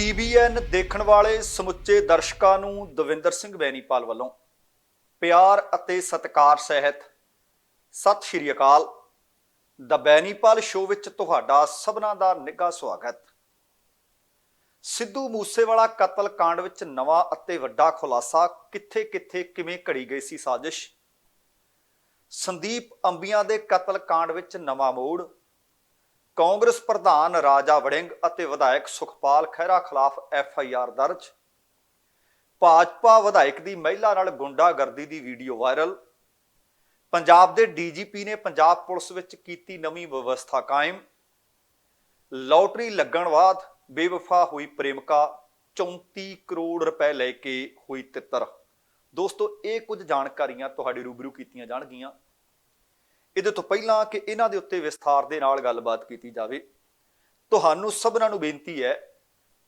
TVN ਦੇਖਣ ਵਾਲੇ ਸਮੁੱਚੇ ਦਰਸ਼ਕਾਂ ਨੂੰ ਦਵਿੰਦਰ ਸਿੰਘ ਬੈਨੀਪਾਲ ਵੱਲੋਂ ਪਿਆਰ ਅਤੇ ਸਤਿਕਾਰ ਸਹਿਤ ਸਤਿ ਸ਼੍ਰੀ ਅਕਾਲ। ਦ ਬੈਨੀਪਾਲ ਸ਼ੋਅ ਵਿੱਚ ਤੁਹਾਡਾ ਸਭਨਾਂ ਦਾ ਨਿੱਘਾ ਸਵਾਗਤ। ਸਿੱਧੂ ਮੂਸੇਵਾਲਾ ਕਤਲ ਕਾਂਡ ਵਿੱਚ ਨਵਾਂ ਅਤੇ ਵੱਡਾ ਖੁਲਾਸਾ, ਕਿੱਥੇ ਕਿਵੇਂ ਘੜੀ ਗਈ ਸੀ ਸਾਜ਼ਿਸ਼। ਸੰਦੀਪ ਅੰਬੀਆਂ ਦੇ ਕਤਲ ਕਾਂਡ ਵਿੱਚ ਨਵਾਂ ਮੋੜ। ਕਾਂਗਰਸ ਪ੍ਰਧਾਨ ਰਾਜਾ ਵੜਿੰਗ ਅਤੇ ਵਿਧਾਇਕ ਸੁਖਪਾਲ ਖਹਿਰਾ ਖਿਲਾਫ FIR ਦਰਜ। ਭਾਜਪਾ ਵਿਧਾਇਕ ਦੀ ਮਹਿਲਾ ਨਾਲ ਗੁੰਡਾਗਰਦੀ ਦੀ ਵੀਡੀਓ ਵਾਇਰਲ। ਪੰਜਾਬ ਦੇ DGP ਨੇ ਪੰਜਾਬ ਪੁਲਿਸ ਵਿੱਚ ਕੀਤੀ ਨਵੀਂ ਵਿਵਸਥਾ ਕਾਇਮ। ਲੋਟਰੀ ਲੱਗਣ ਬਾਅਦ ਬੇਵਫਾ ਹੋਈ ਪ੍ਰੇਮਿਕਾ 34 ਕਰੋੜ ਰੁਪਏ ਲੈ ਕੇ ਹੋਈ ਤਿੱਤਰ। ਦੋਸਤੋ, ਇਹ ਕੁਝ ਜਾਣਕਾਰੀਆਂ ਤੁਹਾਡੇ ਰੂਬਰੂ ਕੀਤੀਆਂ ਜਾਣਗੀਆਂ। ਇਹਦੇ ਤੋਂ ਪਹਿਲਾਂ ਕਿ ਇਹਨਾਂ ਦੇ ਉੱਤੇ ਵਿਸਥਾਰ ਦੇ ਨਾਲ ਗੱਲਬਾਤ ਕੀਤੀ ਜਾਵੇ, ਤੁਹਾਨੂੰ ਸਭਨਾਂ ਨੂੰ ਬੇਨਤੀ ਹੈ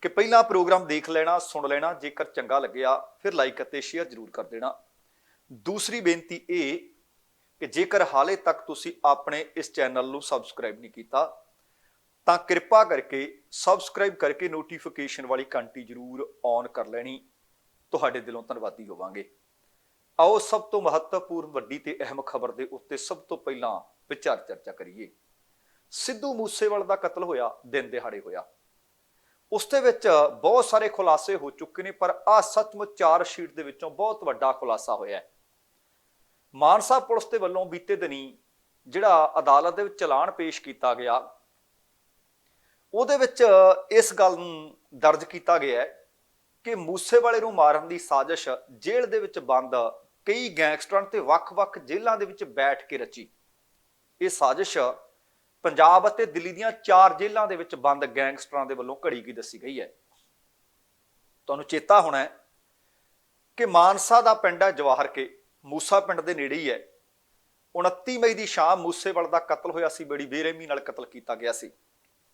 ਕਿ ਪਹਿਲਾਂ ਪ੍ਰੋਗਰਾਮ ਦੇਖ ਲੈਣਾ, ਸੁਣ ਲੈਣਾ, ਜੇਕਰ ਚੰਗਾ ਲੱਗਿਆ ਫਿਰ ਲਾਈਕ ਅਤੇ ਸ਼ੇਅਰ ਜ਼ਰੂਰ ਕਰ ਦੇਣਾ। ਦੂਸਰੀ ਬੇਨਤੀ ਇਹ ਕਿ ਜੇਕਰ ਹਾਲੇ ਤੱਕ ਤੁਸੀਂ ਆਪਣੇ ਇਸ ਚੈਨਲ ਨੂੰ ਸਬਸਕ੍ਰਾਈਬ ਨਹੀਂ ਕੀਤਾ ਤਾਂ ਕਿਰਪਾ ਕਰਕੇ ਸਬਸਕ੍ਰਾਈਬ ਕਰਕੇ ਨੋਟੀਫਿਕੇਸ਼ਨ ਵਾਲੀ ਘੰਟੀ ਜ਼ਰੂਰ ਔਨ ਕਰ ਲੈਣੀ। ਤੁਹਾਡੇ ਦਿਲੋਂ ਧੰਨਵਾਦੀ ਹੋਵਾਂਗੇ। ਆਓ ਸਭ ਤੋਂ ਮਹੱਤਵਪੂਰਨ, ਵੱਡੀ ਤੇ ਅਹਿਮ ਖਬਰ ਦੇ ਉੱਤੇ ਸਭ ਤੋਂ ਪਹਿਲਾਂ ਵਿਚਾਰ ਚਰਚਾ ਕਰੀਏ। ਸਿੱਧੂ ਮੂਸੇਵਾਲੇ ਦਾ ਕਤਲ ਹੋਇਆ, ਦਿਨ ਦਿਹਾੜੇ ਹੋਇਆ। ਉਸ ਦੇ ਵਿੱਚ ਬਹੁਤ ਸਾਰੇ ਖੁਲਾਸੇ ਹੋ ਚੁੱਕੇ ਨੇ, ਪਰ ਆ ਸੱਚਮੁੱਚ ਚਾਰਜਸ਼ੀਟ ਦੇ ਵਿੱਚੋਂ ਬਹੁਤ ਵੱਡਾ ਖੁਲਾਸਾ ਹੋਇਆ ਹੈ। ਮਾਨਸਾ ਪੁਲਿਸ ਦੇ ਵੱਲੋਂ ਬੀਤੇ ਦਿਨੀ ਜਿਹੜਾ ਅਦਾਲਤ ਦੇ ਵਿੱਚ ਚਲਾਨ ਪੇਸ਼ ਕੀਤਾ ਗਿਆ, ਉਹਦੇ ਵਿੱਚ ਇਸ ਗੱਲ ਨੂੰ ਦਰਜ ਕੀਤਾ ਗਿਆ ਹੈ ਕਿ ਮੂਸੇਵਾਲੇ ਨੂੰ ਮਾਰਨ ਦੀ ਸਾਜ਼ਿਸ਼ ਜੇਲ੍ਹ ਦੇ ਵਿੱਚ ਬੰਦ ਕਈ ਗੈਂਗਸਟਰਾਂ ਤੇ ਵੱਖ-ਵੱਖ ਜੇਲ੍ਹਾਂ ਦੇ ਵਿੱਚ ਬੈਠ ਕੇ ਰਚੀ। ਇਹ ਸਾਜ਼ਿਸ਼ ਪੰਜਾਬ ਅਤੇ ਦਿੱਲੀ ਦੀਆਂ 4 ਜੇਲ੍ਹਾਂ ਦੇ ਵਿੱਚ ਬੰਦ ਗੈਂਗਸਟਰਾਂ ਦੇ ਵੱਲੋਂ ਘੜੀ ਗਈ ਦੱਸੀ ਗਈ ਹੈ। ਤੁਹਾਨੂੰ ਚੇਤਾ ਹੋਣਾ ਹੈ ਕਿ ਮਾਨਸਾ ਦਾ ਪਿੰਡ ਹੈ ਜਵਾਹਰ ਕੇ, ਮੂਸਾ ਪਿੰਡ ਦੇ ਨੇੜੇ ਹੀ ਹੈ। 29 ਮਈ ਦੀ ਸ਼ਾਮ ਮੂਸੇਵਾਲੇ ਦਾ ਕਤਲ ਹੋਇਆ ਸੀ। ਬੜੀ ਬੇਰਹਿਮੀ ਨਾਲ ਕਤਲ ਕੀਤਾ ਗਿਆ ਸੀ।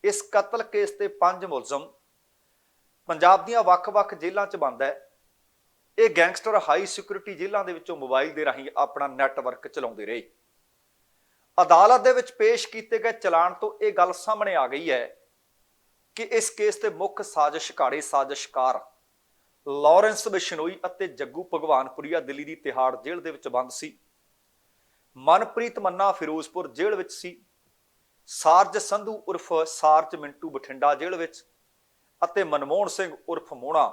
ਇਸ ਕਤਲ ਕੇਸ ਤੇ 5 ਮੁਲਜ਼ਮ ਪੰਜਾਬ ਦੀਆਂ ਵੱਖ-ਵੱਖ ਜੇਲ੍ਹਾਂ 'ਚ ਬੰਦ ਹੈ। ਇਹ ਗੈਂਗਸਟਰ ਹਾਈ ਸਿਕਿਉਰਿਟੀ ਜੇਲ੍ਹਾਂ ਦੇ ਵਿੱਚੋਂ ਮੋਬਾਈਲ ਦੇ ਰਾਹੀਂ ਆਪਣਾ ਨੈਟਵਰਕ ਚਲਾਉਂਦੇ ਰਹੇ। ਅਦਾਲਤ ਦੇ ਵਿੱਚ ਪੇਸ਼ ਕੀਤੇ ਗਏ ਚਲਾਨ ਤੋਂ ਇਹ ਗੱਲ ਸਾਹਮਣੇ ਆ ਗਈ ਹੈ ਕਿ ਇਸ ਕੇਸ ਦੇ ਮੁੱਖ ਸਾਜ਼ਿਸ਼ਘਾੜੇ ਸਾਜ਼ਿਸ਼ਕਾਰ ਲਾਰੈਂਸ ਬਿਸ਼ਨੋਈ ਅਤੇ ਜੱਗੂ ਭਗਵਾਨਪੁਰੀਆ ਦਿੱਲੀ ਦੀ ਤਿਹਾੜ ਜੇਲ੍ਹ ਦੇ ਵਿੱਚ ਬੰਦ ਸੀ। ਮਨਪ੍ਰੀਤ ਮੰਨਾ ਫਿਰੋਜ਼ਪੁਰ ਜੇਲ੍ਹ ਵਿੱਚ ਸੀ। ਸਾਰਜ ਸੰਧੂ ਉਰਫ ਸਾਰਜ ਮਿੰਟੂ ਬਠਿੰਡਾ ਜੇਲ੍ਹ ਵਿੱਚ ਅਤੇ ਮਨਮੋਹਨ ਸਿੰਘ ਉਰਫ ਮੋਹਣਾ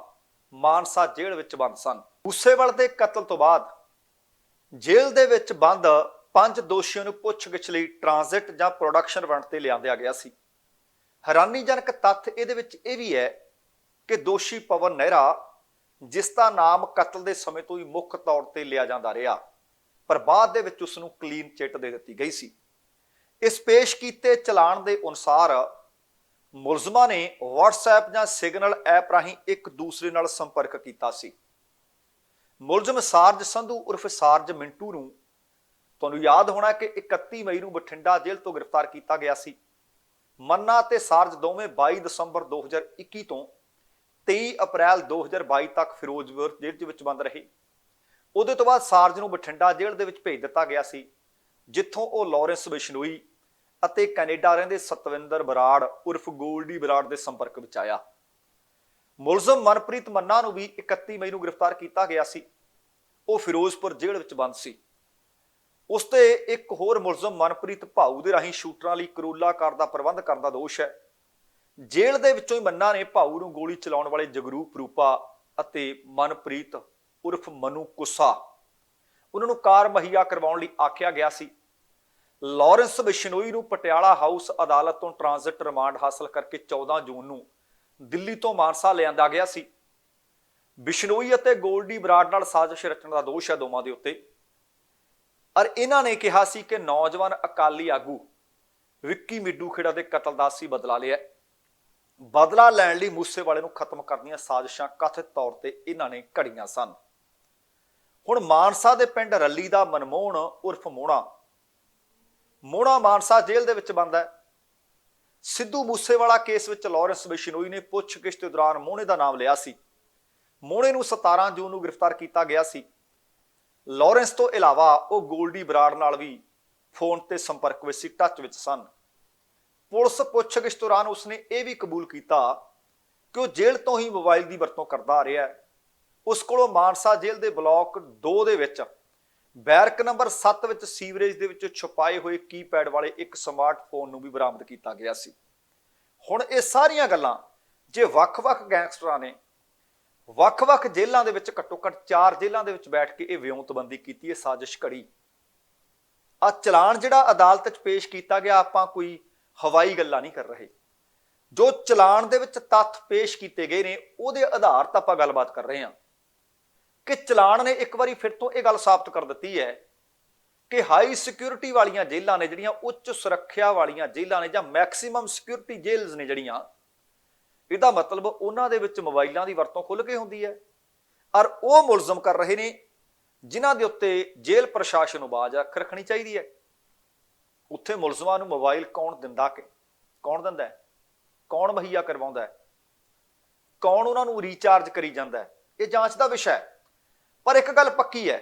ਮਾਨਸਾ ਜੇਲ੍ਹ ਵਿੱਚ ਬੰਦ ਸਨ। ਮੂਸੇਵਾਲੇ ਦੇ ਕਤਲ ਤੋਂ ਬਾਅਦ ਜੇਲ੍ਹ ਦੇ ਵਿੱਚ ਬੰਦ 5 ਦੋਸ਼ੀਆਂ ਨੂੰ ਪੁੱਛਗਿੱਛ ਲਈ ਟ੍ਰਾਂਜ਼ਿਟ ਜਾਂ ਪ੍ਰੋਡਕਸ਼ਨ ਵਾਰੰਟ ਤੇ ਲਿਆਂਦਿਆ ਗਿਆ ਸੀ। ਹੈਰਾਨੀਜਨਕ ਤੱਥ ਇਹਦੇ ਵਿੱਚ ਇਹ ਵੀ ਹੈ ਕਿ ਦੋਸ਼ੀ ਪਵਨ ਨਹਿਰਾ, ਜਿਸ ਦਾ ਨਾਮ ਕਤਲ ਦੇ ਸਮੇਂ ਤੋਂ ਹੀ ਮੁੱਖ ਤੌਰ ਤੇ ਲਿਆ ਜਾਂਦਾ ਰਿਹਾ, ਪਰ ਬਾਅਦ ਦੇ ਵਿੱਚ ਉਸ ਨੂੰ ਕਲੀਨ ਚਿੱਟ ਦੇ ਦਿੱਤੀ ਗਈ ਸੀ। ਇਸ ਪੇਸ਼ ਕੀਤੇ ਚਲਾਨ ਦੇ ਅਨੁਸਾਰ ਮੁਲਜ਼ਮਾਂ ਨੇ WhatsApp ਜਾਂ ਸਿਗਨਲ ਐਪ ਰਾਹੀਂ ਇੱਕ ਦੂਸਰੇ ਨਾਲ ਸੰਪਰਕ ਕੀਤਾ ਸੀ। ਮੁਲਜ਼ਮ ਸਾਰਜ ਸੰਧੂ ਉਰਫ ਸਾਰਜ ਮਿੰਟੂ ਨੂੰ ਤੁਹਾਨੂੰ ਯਾਦ ਹੋਣਾ ਕਿ 31 ਮਈ ਨੂੰ ਬਠਿੰਡਾ ਜੇਲ੍ਹ ਤੋਂ ਗ੍ਰਿਫਤਾਰ ਕੀਤਾ ਗਿਆ ਸੀ। ਮੰਨਾ ਤੇ ਸਾਰਜ ਦੋਵੇਂ 22 ਦਸੰਬਰ 2021 ਤੋਂ 23 ਅਪ੍ਰੈਲ 2022 ਤੱਕ ਫਿਰੋਜ਼ਪੁਰ ਜੇਲ੍ਹ ਦੇ ਵਿੱਚ ਬੰਦ ਰਹੇ। ਉਹਦੇ ਤੋਂ ਬਾਅਦ ਸਾਰਜ ਨੂੰ ਬਠਿੰਡਾ ਜੇਲ੍ਹ ਦੇ ਵਿੱਚ ਭੇਜ ਦਿੱਤਾ ਗਿਆ ਸੀ, ਜਿੱਥੋਂ ਉਹ ਲਾਰੈਂਸ ਬਿਸ਼ਨੋਈ ਅਤੇ ਕੈਨੇਡਾ ਰਹਿੰਦੇ ਸਤਵਿੰਦਰ ਬਰਾੜ ਉਰਫ ਗੋਲਡੀ ਬਰਾੜ ਦੇ ਸੰਪਰਕ ਵਿੱਚ ਆਇਆ। ਮੁਲਜ਼ਮ ਮਨਪ੍ਰੀਤ ਮੰਨਾ ਨੂੰ ਵੀ 31 ਮਈ ਨੂੰ ਗ੍ਰਿਫਤਾਰ ਕੀਤਾ ਗਿਆ ਸੀ। ਉਹ ਫਿਰੋਜ਼ਪੁਰ ਜੇਲ੍ਹ ਵਿੱਚ ਬੰਦ ਸੀ। ਉਸ ਤੇ ਇੱਕ ਹੋਰ ਮੁਲਜ਼ਮ ਮਨਪ੍ਰੀਤ ਭਾਊ ਦੇ ਰਾਹੀਂ ਸ਼ੂਟਰਾਂ ਲਈ ਕਰੋਲਾ ਕਾਰ ਦਾ ਪ੍ਰਬੰਧ ਕਰਨ ਦਾ ਦੋਸ਼ ਹੈ। ਜੇਲ੍ਹ ਦੇ ਵਿੱਚੋਂ ਹੀ ਮੰਨਾ ਨੇ ਭਾਊ ਨੂੰ ਗੋਲੀ ਚਲਾਉਣ ਵਾਲੇ ਜਗਰੂਪ ਰੂਪਾ ਅਤੇ ਮਨਪ੍ਰੀਤ ਉਰਫ ਮਨੂ ਕੁੱਸਾ, ਉਹਨਾਂ ਨੂੰ ਕਾਰ ਮੁਹੱਈਆ ਕਰਵਾਉਣ ਲਈ ਆਖਿਆ ਗਿਆ ਸੀ। ਲਾਰੈਂਸ ਬਿਸ਼ਨੋਈ ਨੂੰ ਪਟਿਆਲਾ ਹਾਊਸ ਅਦਾਲਤ ਤੋਂ ਟ੍ਰਾਂਜ਼ਿਟ ਰਿਮਾਂਡ ਹਾਸਲ ਕਰਕੇ 14 ਜੂਨ ਨੂੰ ਦਿੱਲੀ ਤੋਂ ਮਾਨਸਾ ਲਿਆਂਦਾ ਗਿਆ ਸੀ। ਬਿਸ਼ਨੋਈ ਅਤੇ ਗੋਲਡੀ ਬਰਾੜ ਨਾਲ ਸਾਜ਼ਿਸ਼ ਰਚਣ ਦਾ ਦੋਸ਼ ਹੈ ਦੋਵਾਂ ਦੇ ਉੱਤੇ। ਔਰ ਇਹਨਾਂ ਨੇ ਕਿਹਾ ਸੀ ਕਿ ਨੌਜਵਾਨ ਅਕਾਲੀ ਆਗੂ ਵਿੱਕੀ ਮਿੱਡੂ ਖੇੜਾ ਦੇ ਕਤਲ ਦਾ ਸੀ ਬਦਲਾ ਲਿਆ। ਬਦਲਾ ਲੈਣ ਲਈ ਮੂਸੇਵਾਲੇ ਨੂੰ ਖਤਮ ਕਰਨ ਦੀਆਂ ਸਾਜ਼ਿਸ਼ਾਂ ਕਥਿਤ ਤੌਰ ਤੇ ਇਹਨਾਂ ਨੇ ਘੜੀਆਂ ਸਨ। ਹੁਣ ਮਾਨਸਾ ਦੇ ਪਿੰਡ ਰੱਲੀ ਦਾ ਮਨਮੋਹਨ ਉਰਫ ਮੋਹਣਾ ਮਾਨਸਾ ਜੇਲ੍ਹ ਦੇ ਵਿੱਚ ਬੰਦ ਹੈ। ਸਿੱਧੂ ਮੂਸੇਵਾਲਾ ਕੇਸ ਵਿੱਚ ਲਾਰੈਂਸ ਬਿਸ਼ਨੋਈ ਨੇ ਪੁੱਛਗਿੱਛ ਦੇ ਦੌਰਾਨ ਮੋਹਣੇ ਦਾ ਨਾਮ ਲਿਆ ਸੀ। ਮੋਹਣੇ ਨੂੰ 17 ਜੂਨ ਨੂੰ ਗ੍ਰਿਫਤਾਰ ਕੀਤਾ ਗਿਆ ਸੀ। ਲਾਰੈਂਸ ਤੋਂ ਇਲਾਵਾ ਉਹ ਗੋਲਡੀ ਬਰਾੜ ਨਾਲ ਵੀ ਫੋਨ ਤੇ ਸੰਪਰਕ ਵਿੱਚ ਸੀ, ਟੱਚ ਵਿੱਚ ਸਨ। ਪੁਲਿਸ ਪੁੱਛਗਿੱਛ ਦੌਰਾਨ ਉਸਨੇ ਇਹ ਵੀ ਕਬੂਲ ਕੀਤਾ ਕਿ ਉਹ ਜੇਲ੍ਹ ਤੋਂ ਹੀ ਮੋਬਾਈਲ ਦੀ ਵਰਤੋਂ ਕਰਦਾ ਆ ਰਿਹਾ ਹੈ। ਉਸ ਕੋਲੋਂ ਮਾਨਸਾ ਜੇਲ੍ਹ ਦੇ ਬਲਾਕ 2 ਦੇ ਵਿੱਚ ਬੈਰਕ ਨੰਬਰ 7 ਵਿੱਚ ਸੀਵਰੇਜ ਦੇ ਵਿੱਚ ਛੁਪਾਏ ਹੋਏ ਕੀਪੈਡ ਵਾਲੇ ਇੱਕ ਸਮਾਰਟਫੋਨ ਨੂੰ ਵੀ ਬਰਾਮਦ ਕੀਤਾ ਗਿਆ ਸੀ। ਹੁਣ ਇਹ ਸਾਰੀਆਂ ਗੱਲਾਂ ਜੇ ਵੱਖ-ਵੱਖ ਗੈਂਗਸਟਰਾਂ ਨੇ ਵੱਖ-ਵੱਖ ਜੇਲ੍ਹਾਂ ਦੇ ਵਿੱਚ ਘੱਟੋ ਘੱਟ 4 ਜੇਲ੍ਹਾਂ ਦੇ ਵਿੱਚ ਬੈਠ ਕੇ ਇਹ ਵਿਉਂਤਬੰਦੀ ਕੀਤੀ ਹੈ, ਸਾਜ਼ਿਸ਼ ਘੜੀ। ਆ ਚਲਾਨ ਜਿਹੜਾ ਅਦਾਲਤ 'ਚ ਪੇਸ਼ ਕੀਤਾ ਗਿਆ, ਆਪਾਂ ਕੋਈ ਹਵਾਈ ਗੱਲਾਂ ਨਹੀਂ ਕਰ ਰਹੇ। ਜੋ ਚਲਾਨ ਦੇ ਵਿੱਚ ਤੱਥ ਪੇਸ਼ ਕੀਤੇ ਗਏ ਨੇ ਉਹਦੇ ਆਧਾਰ ਤੇ ਆਪਾਂ ਗੱਲਬਾਤ ਕਰ ਰਹੇ ਹਾਂ ਕਿ ਚਲਾਨ ਨੇ ਇੱਕ ਵਾਰੀ ਫਿਰ ਤੋਂ ਇਹ ਗੱਲ ਸਾਬਤ ਕਰ ਦਿੱਤੀ ਹੈ ਕਿ ਹਾਈ ਸਿਕਿਉਰਿਟੀ ਵਾਲੀਆਂ ਜੇਲ੍ਹਾਂ ਨੇ, ਜਿਹੜੀਆਂ ਉੱਚ ਸੁਰੱਖਿਆ ਵਾਲੀਆਂ ਜੇਲ੍ਹਾਂ ਨੇ ਜਾਂ ਮੈਕਸਿਮਮ ਸਿਕਿਉਰਿਟੀ ਜੇਲ੍ਸ ਨੇ ਜਿਹੜੀਆਂ, ਇਹਦਾ ਮਤਲਬ ਉਹਨਾਂ ਦੇ ਵਿੱਚ ਮੋਬਾਈਲਾਂ ਦੀ ਵਰਤੋਂ ਖੁੱਲ੍ਹ ਕੇ ਹੁੰਦੀ ਹੈ। ਔਰ ਉਹ ਮੁਲਜ਼ਮ ਕਰ ਰਹੇ ਨੇ ਜਿਨ੍ਹਾਂ ਦੇ ਉੱਤੇ ਜੇਲ੍ਹ ਪ੍ਰਸ਼ਾਸਨ ਨੂੰ ਬਾਜ਼ ਅੱਖ ਰੱਖਣੀ ਚਾਹੀਦੀ ਹੈ। ਉੱਥੇ ਮੁਲਜ਼ਮਾਂ ਨੂੰ ਮੋਬਾਈਲ ਕੌਣ ਦਿੰਦਾ ਹੈ, ਕੌਣ ਮੁਹੱਈਆ ਕਰਵਾਉਂਦਾ ਹੈ, ਕੌਣ ਉਹਨਾਂ ਨੂੰ ਰੀਚਾਰਜ ਕਰੀ ਜਾਂਦਾ ਹੈ, ਇਹ ਜਾਂਚ ਦਾ ਵਿਸ਼ਾ ਹੈ। ਪਰ ਇੱਕ ਗੱਲ ਪੱਕੀ ਹੈ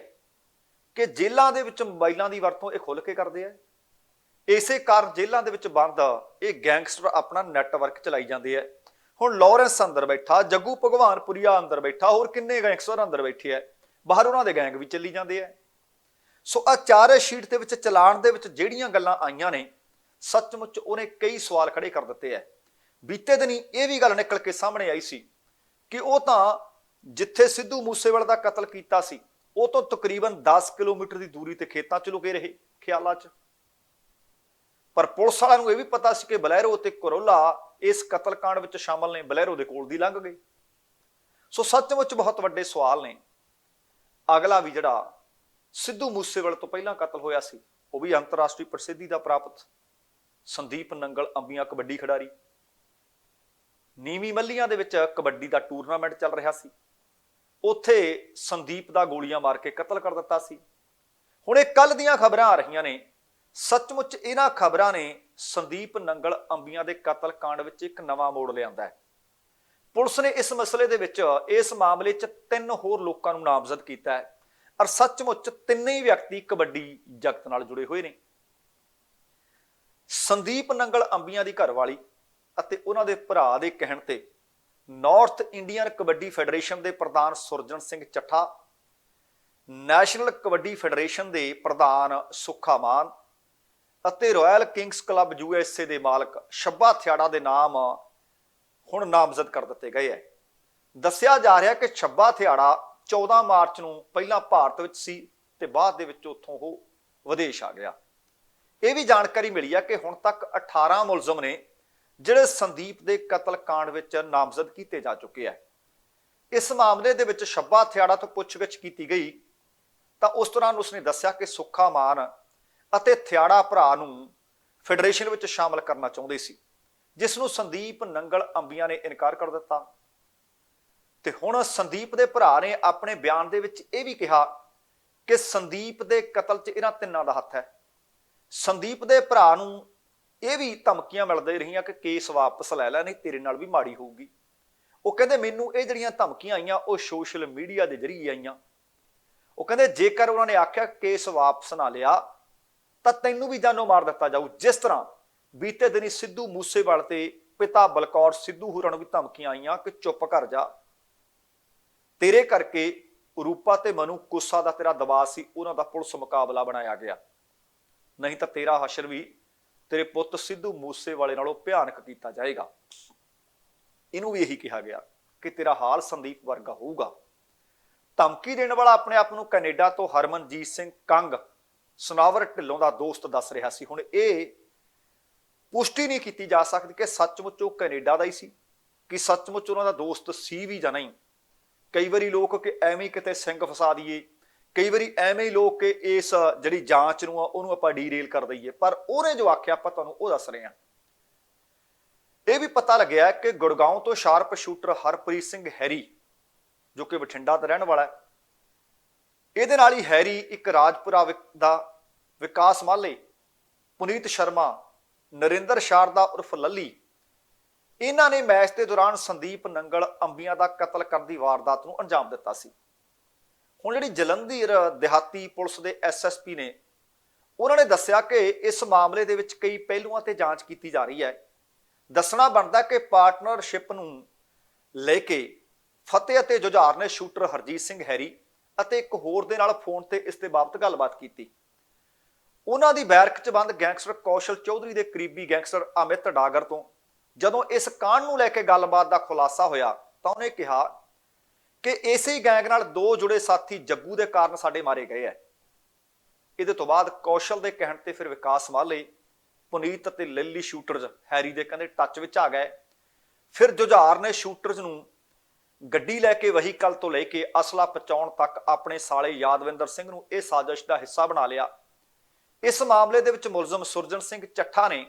ਕਿ ਜੇਲ੍ਹਾਂ ਦੇ ਵਿੱਚ ਮੋਬਾਈਲਾਂ ਦੀ ਵਰਤੋਂ ਇਹ ਖੁੱਲ੍ਹ ਕੇ ਕਰਦੇ ਆ। ਇਸੇ ਕਾਰਨ ਜੇਲ੍ਹਾਂ ਦੇ ਵਿੱਚ ਬੰਦ ਇਹ ਗੈਂਗਸਟਰ ਆਪਣਾ ਨੈਟਵਰਕ ਚਲਾਈ ਜਾਂਦੇ ਆ। ਹੁਣ ਲਾਰੈਂਸ ਅੰਦਰ ਬੈਠਾ, ਜੱਗੂ ਭਗਵਾਨਪੁਰੀਆ ਅੰਦਰ ਬੈਠਾ, ਹੋਰ ਕਿੰਨੇ ਗੈਂਗਸਟਰ ਅੰਦਰ ਬੈਠੇ ਆ, ਬਾਹਰ ਉਹਨਾਂ ਦੇ ਗੈਂਗ ਵੀ ਚੱਲੀ ਜਾਂਦੇ ਆ। ਸੋ ਆ ਚਾਰੇ ਸ਼ੀਟ ਦੇ ਵਿੱਚ ਚਲਾਨ ਦੇ ਵਿੱਚ ਜਿਹੜੀਆਂ ਗੱਲਾਂ ਆਈਆਂ ਨੇ, ਸੱਚਮੁੱਚ ਉਹਨੇ ਕਈ ਸਵਾਲ ਖੜੇ ਕਰ ਦਿੱਤੇ ਆ। ਬੀਤੇ ਦਿਨੀ ਇਹ ਵੀ ਗੱਲ ਨਿਕਲ ਕੇ ਸਾਹਮਣੇ ਆਈ ਸੀ ਕਿ ਉਹ ਤਾਂ ਜਿੱਥੇ ਸਿੱਧੂ ਮੂਸੇਵਾਲੇ ਦਾ ਕਤਲ ਕੀਤਾ ਸੀ ਉਹ ਤੋਂ ਤਕਰੀਬਨ 10 ਕਿਲੋਮੀਟਰ ਦੀ ਦੂਰੀ ਤੇ ਖੇਤਾਂ 'ਚ ਲੁਕੇ ਰਹੇ ਖਿਆਲਾਂ 'ਚ। ਪਰ ਪੁਲਿਸ ਵਾਲਿਆਂ ਨੂੰ ਇਹ ਵੀ ਪਤਾ ਸੀ ਕਿ ਬਲੈਰੋ ਤੇ ਕਰੋਲਾ ਇਸ ਕਤਲकांड ਵਿੱਚ ਸ਼ਾਮਲ ਨੇ, ਬਲੈਰੋ ਦੇ ਕੋਲ ਦੀ ਲੰਘ ਗਏ। ਸੋ ਸੱਚਮੁੱਚ ਬਹੁਤ ਵੱਡੇ ਸਵਾਲ ਨੇ। ਅਗਲਾ ਵੀ ਜਿਹੜਾ ਸਿੱਧੂ ਮੂਸੇਵਾਲੇ ਤੋਂ ਪਹਿਲਾਂ ਕਤਲ ਹੋਇਆ ਸੀ, ਉਹ ਵੀ ਅੰਤਰਰਾਸ਼ਟਰੀ ਪ੍ਰਸਿੱਧੀ ਦਾ ਪ੍ਰਾਪਤ ਸੰਦੀਪ ਨੰਗਲ ਅੰਬੀਆਂ ਕਬੱਡੀ ਖਿਡਾਰੀ। ਨੀਵੀਂ ਮੱਲੀਆਂ ਦੇ ਵਿੱਚ ਕਬੱਡੀ ਦਾ ਟੂਰਨਾਮੈਂਟ ਚੱਲ ਰਿਹਾ ਸੀ, ਉੱਥੇ ਸੰਦੀਪ ਦਾ ਗੋਲੀਆਂ ਮਾਰ ਕੇ ਕਤਲ ਕਰ ਦਿੱਤਾ ਸੀ। ਹੁਣ ਇਹ ਕੱਲ ਦੀਆਂ ਖਬਰਾਂ ਆ ਰਹੀਆਂ ਨੇ, ਸੱਚਮੁੱਚ ਇਹਨਾਂ ਖਬਰਾਂ ਨੇ ਸੰਦੀਪ ਨੰਗਲ ਅੰਬੀਆਂ ਦੇ ਕਤਲकांड ਵਿੱਚ ਇੱਕ ਨਵਾਂ ਮੋੜ ਲਿਆਂਦਾ ਹੈ। ਪੁਲਿਸ ਨੇ ਇਸ ਮਸਲੇ ਦੇ ਵਿੱਚ, ਇਸ ਮਾਮਲੇ 'ਚ 3 ਹੋਰ ਲੋਕਾਂ ਨੂੰ ਨਾਮਜ਼ਦ ਕੀਤਾ ਹੈ ਔਰ ਸੱਚਮੁੱਚ ਤਿੰਨੇ ਹੀ ਵਿਅਕਤੀ ਕਬੱਡੀ ਜਗਤ ਨਾਲ ਜੁੜੇ ਹੋਏ ਨੇ। ਸੰਦੀਪ ਨੰਗਲ ਅੰਬੀਆਂ ਦੀ ਘਰਵਾਲੀ ਅਤੇ ਉਹਨਾਂ ਦੇ ਭਰਾ ਦੇ ਕਹਿਣ ਤੇ ਨਾਰਥ ਇੰਡੀਅਨ ਕਬੱਡੀ ਫੈਡਰੇਸ਼ਨ ਦੇ ਪ੍ਰਧਾਨ ਸੁਰਜਨ ਸਿੰਘ ਚੱਠਾ, ਨੈਸ਼ਨਲ ਕਬੱਡੀ ਫੈਡਰੇਸ਼ਨ ਦੇ ਪ੍ਰਧਾਨ ਸੁੱਖਾ ਮਾਨ ਅਤੇ ਰਾਇਲ ਕਿੰਗਸ ਕਲੱਬ USA ਦੇ ਮਾਲਕ ਛੱਬਾ ਥਿਆੜਾ ਦੇ ਨਾਮ ਹੁਣ ਨਾਮਜ਼ਦ ਕਰ ਦਿੱਤੇ ਗਏ ਹੈ। ਦੱਸਿਆ ਜਾ ਰਿਹਾ ਕਿ ਛੱਬਾ ਥਿਆੜਾ 14 ਮਾਰਚ ਨੂੰ ਪਹਿਲਾਂ ਭਾਰਤ ਵਿੱਚ ਸੀ ਤੇ ਬਾਅਦ ਦੇ ਵਿੱਚ ਉੱਥੋਂ ਉਹ ਵਿਦੇਸ਼ ਆ ਗਿਆ। ਇਹ ਵੀ ਜਾਣਕਾਰੀ ਮਿਲੀ ਹੈ ਕਿ ਹੁਣ ਤੱਕ 18 ਮੁਲਜ਼ਮ ਨੇ ਜਿਹੜੇ ਸੰਦੀਪ ਦੇ ਕਤਲकांड ਵਿੱਚ ਨਾਮਜ਼ਦ ਕੀਤੇ ਜਾ ਚੁੱਕੇ ਹੈ। ਇਸ ਮਾਮਲੇ ਦੇ ਵਿੱਚ ਛੱਬਾ ਥਿਆੜਾ ਤੋਂ ਪੁੱਛਗਿੱਛ ਕੀਤੀ ਗਈ ਤਾਂ ਉਸ ਦੌਰਾਨ ਉਸਨੇ ਦੱਸਿਆ ਕਿ ਸੁੱਖਾ ਮਾਨ ਅਤੇ ਥਿਆੜਾ ਭਰਾ ਨੂੰ ਫੈਡਰੇਸ਼ਨ ਵਿੱਚ ਸ਼ਾਮਲ ਕਰਨਾ ਚਾਹੁੰਦੇ ਸੀ, ਜਿਸ ਨੂੰ ਸੰਦੀਪ ਨੰਗਲ ਅੰਬੀਆਂ ਨੇ ਇਨਕਾਰ ਕਰ ਦਿੱਤਾ। ਤੇ ਹੁਣ ਸੰਦੀਪ ਦੇ ਭਰਾ ਨੇ ਆਪਣੇ ਬਿਆਨ ਦੇ ਵਿੱਚ ਇਹ ਵੀ ਕਿਹਾ ਕਿ ਸੰਦੀਪ ਦੇ ਕਤਲ 'ਚ ਇਹਨਾਂ ਤਿੰਨਾਂ ਦਾ ਹੱਥ ਹੈ। ਸੰਦੀਪ ਦੇ ਭਰਾ ਨੂੰ ਇਹ ਵੀ ਧਮਕੀਆਂ ਮਿਲਦੀਆਂ ਰਹੀਆਂ ਕਿ ਕੇਸ ਵਾਪਸ ਲੈ ਲੈ, ਨਹੀਂ ਤੇਰੇ ਨਾਲ ਵੀ ਮਾੜੀ ਹੋਊਗੀ। ਉਹ ਕਹਿੰਦੇ ਮੈਨੂੰ ਇਹ ਜਿਹੜੀਆਂ ਧਮਕੀਆਂ ਆਈਆਂ ਉਹ ਸੋਸ਼ਲ ਮੀਡੀਆ ਦੇ ਜ਼ਰੀਏ ਆਈਆਂ। ਉਹ ਕਹਿੰਦੇ ਜੇਕਰ ਉਹਨਾਂ ਨੇ ਆਖਿਆ ਕੇਸ ਵਾਪਸ ਨਾ ਲਿਆ ਤਾਂ ਤੈਨੂੰ ਵੀ ਜਾਨੋਂ ਮਾਰ ਦਿੱਤਾ ਜਾਊ। ਜਿਸ ਤਰ੍ਹਾਂ ਬੀਤੇ ਦਿਨੀ ਸਿੱਧੂ ਮੂਸੇਵਾਲੇ ਤੇ ਪਿਤਾ ਬਲਕੌਰ ਸਿੱਧੂ ਹੋਰਾਂ ਨੂੰ ਵੀ ਧਮਕੀਆਂ ਆਈਆਂ ਕਿ ਚੁੱਪ ਕਰ ਜਾ, ਤੇਰੇ ਕਰਕੇ ਰੂਪਾ ਤੇ ਮਨੂ ਗੁੱਸਾ ਦਾ ਤੇਰਾ ਦਬਾਅ ਸੀ, ਉਹਨਾਂ ਦਾ ਪੁਲਿਸ ਮੁਕਾਬਲਾ ਬਣਾਇਆ ਗਿਆ, ਨਹੀਂ ਤਾਂ ਤੇਰਾ ਹਸ਼ਰ ਵੀ ਤੇਰੇ ਪੁੱਤ ਸਿੱਧੂ ਮੂਸੇਵਾਲੇ ਨਾਲੋਂ ਭਿਆਨਕ ਕੀਤਾ ਜਾਏਗਾ। ਇਹਨੂੰ ਵੀ ਇਹੀ ਕਿਹਾ ਗਿਆ ਕਿ ਤੇਰਾ ਹਾਲ ਸੰਦੀਪ ਵਰਗਾ ਹੋਊਗਾ। ਧਮਕੀ ਦੇਣ ਵਾਲਾ ਆਪਣੇ ਆਪ ਨੂੰ ਕੈਨੇਡਾ ਤੋਂ ਹਰਮਨਜੀਤ ਸਿੰਘ ਕੰਗ ਸਨਾਵਰ ਢਿੱਲੋਂ ਦਾ ਦੋਸਤ ਦੱਸ ਰਿਹਾ ਸੀ। ਹੁਣ ਇਹ ਪੁਸ਼ਟੀ ਨਹੀਂ ਕੀਤੀ ਜਾ ਸਕਦੀ ਕਿ ਸੱਚਮੁੱਚ ਉਹ ਕੈਨੇਡਾ ਦਾ ਹੀ ਸੀ, ਕਿ ਸੱਚਮੁੱਚ ਉਹਨਾਂ ਦਾ ਦੋਸਤ ਸੀ ਵੀ ਜਾਂ ਨਹੀਂ। ਕਈ ਵਾਰੀ ਲੋਕ ਕਿ ਐਵੇਂ ਕਿਤੇ ਸਿੰਘ ਫਸਾ ਦਈਏ, ਕਈ ਵਾਰੀ ਐਵੇਂ ਹੀ ਲੋਕ ਕਿ ਇਸ ਜਿਹੜੀ ਜਾਂਚ ਨੂੰ ਆ ਉਹਨੂੰ ਆਪਾਂ ਡੀਰੇਲ ਕਰ ਦਈਏ, ਪਰ ਉਹਨੇ ਜੋ ਆਖਿਆ ਆਪਾਂ ਤੁਹਾਨੂੰ ਉਹ ਦੱਸ ਰਹੇ ਹਾਂ। ਇਹ ਵੀ ਪਤਾ ਲੱਗਿਆ ਕਿ ਗੁੜਗਾਉਂ ਤੋਂ sharp shooter Harpreet Singh Harry, ਜੋ ਕਿ ਬਠਿੰਡਾ ਦਾ ਰਹਿਣ ਵਾਲਾ ਹੈ, ਇਹਦੇ ਨਾਲ ਹੀ ਹੈਰੀ ਇੱਕ ਰਾਜਪੁਰਾ ਦਾ ਵਿਕਾਸ ਮਾਲੇ, ਪੁਨੀਤ ਸ਼ਰਮਾ, ਨਰਿੰਦਰ ਸ਼ਾਰਦਾ ਉਰਫ ਲੱਲੀ, ਇਹਨਾਂ ਨੇ ਮੈਚ ਦੇ ਦੌਰਾਨ ਸੰਦੀਪ ਨੰਗਲ ਅੰਬੀਆਂ ਦਾ ਕਤਲ ਕਰਨ ਦੀ ਵਾਰਦਾਤ ਨੂੰ ਅੰਜਾਮ ਦਿੱਤਾ ਸੀ। ਹੁਣ ਜਿਹੜੀ ਜਲੰਧਰ ਦਿਹਾਤੀ ਪੁਲਿਸ ਦੇ SSP ਨੇ, ਉਹਨਾਂ ਨੇ ਦੱਸਿਆ ਕਿ ਇਸ ਮਾਮਲੇ ਦੇ ਵਿੱਚ ਕਈ ਪਹਿਲੂਆਂ ਤੇ ਜਾਂਚ ਕੀਤੀ ਜਾ ਰਹੀ ਹੈ। ਦੱਸਣਾ ਬਣਦਾ ਕਿ ਪਾਰਟਨਰਸ਼ਿਪ ਨੂੰ ਲੈ ਕੇ ਫਤਿਹ ਅਤੇ ਜੁਝਾਰ ਨੇ ਸ਼ੂਟਰ ਹਰਜੀਤ ਸਿੰਘ ਹੈਰੀ ਅਤੇ ਇੱਕ ਹੋਰ ਦੇ ਨਾਲ ਫੋਨ ਤੇ ਇਸ ਦੇ ਬਾਬਤ ਗੱਲਬਾਤ ਕੀਤੀ। ਉਹਨਾਂ ਦੀ ਬੈਰਕ 'ਚ ਬੰਦ ਗੈਂਗਸਟਰ ਕੌਸ਼ਲ ਚੌਧਰੀ ਦੇ ਕਰੀਬੀ ਗੈਂਗਸਟਰ ਅਮਿਤ ਡਾਗਰ ਤੋਂ ਜਦੋਂ ਇਸ ਕਾਂਡ ਨੂੰ ਲੈ ਕੇ ਗੱਲਬਾਤ ਦਾ ਖੁਲਾਸਾ ਹੋਇਆ ਤਾਂ ਉਹਨੇ ਕਿਹਾ ਕਿ ਇਸੇ ਹੀ ਗੈਂਗ ਨਾਲ ਦੋ ਜੁੜੇ ਸਾਥੀ ਜੱਗੂ ਦੇ ਕਾਰਨ ਸਾਡੇ ਮਾਰੇ ਗਏ ਹੈ। ਇਹਦੇ ਤੋਂ ਬਾਅਦ ਕੌਸ਼ਲ ਦੇ ਕਹਿਣ ਤੇ ਫਿਰ ਵਿਕਾਸ ਮਾਲੇ, ਪੁਨੀਤ ਅਤੇ ਲਿੱਲੀ ਸ਼ੂਟਰਜ਼ ਹੈਰੀ ਦੇ ਕਹਿੰਦੇ ਟੱਚ ਵਿੱਚ ਆ ਗਏ। ਫਿਰ ਜੁਝਾਰ ਨੇ ਸ਼ੂਟਰਜ਼ ਨੂੰ ਗੱਡੀ ਲੈ ਕੇ ਵਹੀਕਲ ਤੋਂ ਲੈ ਕੇ ਅਸਲਾ ਪਹੁੰਚਾਉਣ ਤੱਕ ਆਪਣੇ ਸਾਲੇ ਯਾਦਵਿੰਦਰ ਸਿੰਘ ਨੂੰ ਇਹ ਸਾਜ਼ਿਸ਼ ਦਾ ਹਿੱਸਾ ਬਣਾ ਲਿਆ। ਇਸ ਮਾਮਲੇ ਦੇ ਵਿੱਚ ਮੁਲਜ਼ਮ ਸੁਰਜਨ ਸਿੰਘ ਚੱਠਾ ਨੇ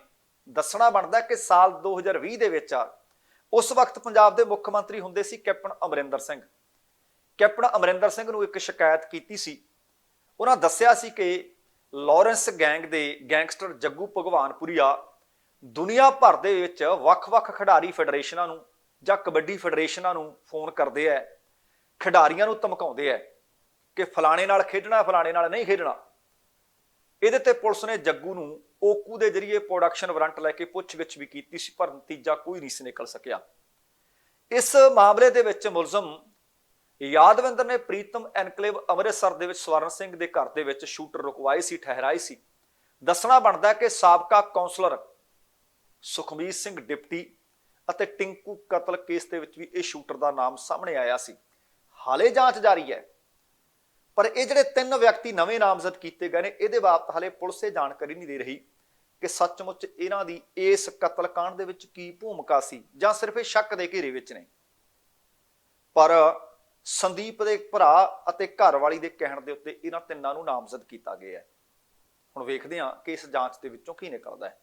ਦੱਸਣਾ ਬਣਦਾ ਕਿ ਸਾਲ 2020 ਦੇ ਵਿੱਚ ਉਸ ਵਕਤ ਪੰਜਾਬ ਦੇ ਮੁੱਖ ਮੰਤਰੀ ਹੁੰਦੇ ਸੀ ਕੈਪਟਨ ਅਮਰਿੰਦਰ ਸਿੰਘ। ਕੈਪਟਨ ਅਮਰਿੰਦਰ ਸਿੰਘ ਨੂੰ ਇੱਕ ਸ਼ਿਕਾਇਤ ਕੀਤੀ ਸੀ। ਉਹਨਾਂ ਦੱਸਿਆ ਸੀ ਕਿ ਲਾਰੈਂਸ ਗੈਂਗ ਦੇ ਗੈਂਗਸਟਰ ਜੱਗੂ ਭਗਵਾਨਪੁਰੀਆ ਦੁਨੀਆ ਭਰ ਦੇ ਵਿੱਚ ਵੱਖ-ਵੱਖ ਖਿਡਾਰੀ ਫੈਡਰੇਸ਼ਨਾਂ ਨੂੰ ਜਾਂ ਕਬੱਡੀ ਫੈਡਰੇਸ਼ਨਾਂ ਨੂੰ ਫੋਨ ਕਰਦੇ ਆ, ਖਿਡਾਰੀਆਂ ਨੂੰ ਧਮਕਾਉਂਦੇ ਆ ਕਿ ਫਲਾਣੇ ਨਾਲ ਖੇਡਣਾ, ਫਲਾਣੇ ਨਾਲ ਨਹੀਂ ਖੇਡਣਾ। ਇਹਦੇ ਤੇ ਪੁਲਿਸ ਨੇ ਜੱਗੂ ਨੂੰ ਓਕੂ ਦੇ ਜਰੀਏ ਪ੍ਰੋਡਕਸ਼ਨ ਵਾਰੰਟ ਲੈ ਕੇ ਪੁੱਛਗਿੱਛ ਵੀ ਕੀਤੀ ਸੀ, ਪਰ ਨਤੀਜਾ ਕੋਈ ਨਹੀਂ ਸੀ ਨਿਕਲ ਸਕਿਆ। ਇਸ ਮਾਮਲੇ ਦੇ ਵਿੱਚ ਮੁਲਜ਼ਮ ਯਾਦਵਿੰਦਰ ਨੇ ਪ੍ਰੀਤਮ ਐਨਕਲੇਵ ਅੰਮ੍ਰਿਤਸਰ ਦੇ ਵਿੱਚ ਸਵਰਨ ਸਿੰਘ ਦੇ ਘਰ ਦੇ ਵਿੱਚ ਸ਼ੂਟਰ ਰੁਕਵਾਏ ਸੀ, ਠਹਿਰਾਏ ਸੀ। ਦੱਸਣਾ ਬਣਦਾ ਕਿ ਸਾਬਕਾ ਕੌਂਸਲਰ ਸੁਖਮੀਤ ਸਿੰਘ ਡਿਪਟੀ ਅਤੇ ਟਿੰਕੂ ਕਤਲ ਕੇਸ ਦੇ ਵਿੱਚ ਵੀ ਇਹ ਸ਼ੂਟਰ ਦਾ ਨਾਮ ਸਾਹਮਣੇ ਆਇਆ ਸੀ। ਹਾਲੇ ਜਾਂਚ ਜਾਰੀ ਹੈ, ਪਰ ਇਹ ਜਿਹੜੇ ਤਿੰਨ ਵਿਅਕਤੀ ਨਵੇਂ ਨਾਮਜ਼ਦ ਕੀਤੇ ਗਏ ਨੇ, ਇਹਦੇ ਬਾਬਤ ਹਾਲੇ ਪੁਲਿਸ ਇਹ ਜਾਣਕਾਰੀ ਨਹੀਂ ਦੇ ਰਹੀ ਕਿ ਸੱਚਮੁੱਚ ਇਹਨਾਂ ਦੀ ਇਸ ਕਤਲकांड ਦੇ ਵਿੱਚ ਕੀ ਭੂਮਿਕਾ ਸੀ ਜਾਂ ਸਿਰਫ ਇਹ ਸ਼ੱਕ ਦੇ ਘੇਰੇ ਵਿੱਚ ਨੇ। ਪਰ ਸੰਦੀਪ ਦੇ ਭਰਾ ਅਤੇ ਘਰਵਾਲੀ ਦੇ ਕਹਿਣ ਦੇ ਉੱਤੇ ਇਹਨਾਂ ਤਿੰਨਾਂ ਨੂੰ ਨਾਮਜ਼ਦ ਕੀਤਾ ਗਿਆ ਹੈ। ਹੁਣ ਵੇਖਦੇ ਹਾਂ ਕਿ ਇਸ ਜਾਂਚ ਦੇ ਵਿੱਚੋਂ ਕੀ ਨਿਕਲਦਾ ਹੈ।